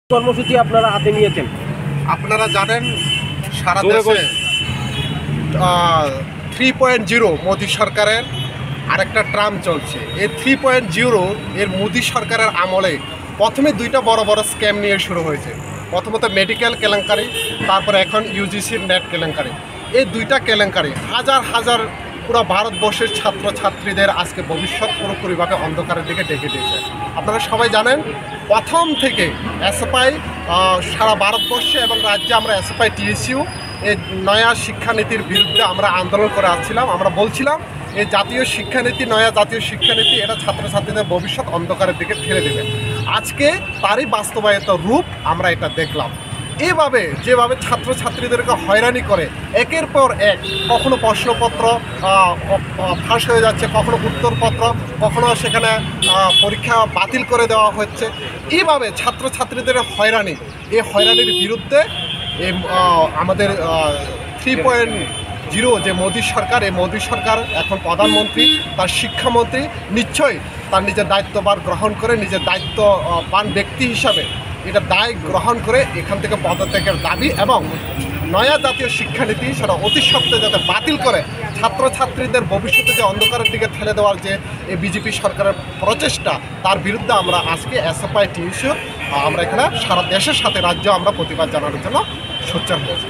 কর্মসূচি আপনারা হাতে নিয়েছেন। আপনারা জানেন সারা দেশে 3.0 মোদী সরকারের আরেকটা ট্রাম চলছে। এই 3.0 এর মোদী সরকারের আমলে প্রথমে দুইটা বড় বড় স্ক্যাম নিয়ে শুরু হয়েছে। প্রথমত মেডিকেল কেলেঙ্কারি, তারপরে এখন ইউজিসির নেট কেলেঙ্কারি। এই দুইটা কেলেঙ্কারি হাজার হাজার পুরো ভারতবর্ষের ছাত্রছাত্রীদের আজকে ভবিষ্যৎ পুরোপুরিভাবে অন্ধকারের দিকে ডেকে দিয়েছে। আপনারা সবাই জানেন প্রথম থেকে এসএফআই সারা ভারতবর্ষে এবং রাজ্যে আমরা এসএফআই টিএসইউ এই নয়া শিক্ষানীতির বিরুদ্ধে আমরা আন্দোলন করে আসছিলাম। আমরা বলছিলাম এই জাতীয় শিক্ষানীতি, নয়া জাতীয় শিক্ষানীতি এটা ছাত্রছাত্রীদের ভবিষ্যৎ অন্ধকারের দিকে ঠেলে দেবে। আজকে তারই বাস্তবায়িত রূপ আমরা এটা দেখলাম। এভাবে যেভাবে ছাত্রছাত্রীদেরকে হয়রানি করে একের পর এক, কখনো প্রশ্নপত্র ফাঁস হয়ে যাচ্ছে, কখনো উত্তরপত্র, কখনো সেখানে পরীক্ষা বাতিল করে দেওয়া হচ্ছে। এইভাবে ছাত্রছাত্রীদের হয়রানি, এই হয়রানির বিরুদ্ধে এই আমাদের 3.0 যে মোদী সরকার, এই মোদী সরকার এখন প্রধানমন্ত্রী, তার শিক্ষামন্ত্রী নিশ্চয়ই তার নিজের দায়িত্বভার গ্রহণ করে, নিজের দায়িত্ববান ব্যক্তি হিসাবে এটা দায় গ্রহণ করে এখান থেকে পদত্যাগের দাবি এবং নয়া জাতীয় শিক্ষানীতি সেটা অতি সত্ত্বে যাতে বাতিল করে ছাত্রছাত্রীদের ভবিষ্যতে যে অন্ধকারের দিকে ঠেলে দেওয়ার যে এই বিজেপি সরকারের প্রচেষ্টা, তার বিরুদ্ধে আমরা আজকে এসএফআই টিএসইউ আমরা এখানে সারা দেশের সাথে রাজ্য আমরা প্রতিবাদ জানানোর জন্য সোচ্চার হয়েছি।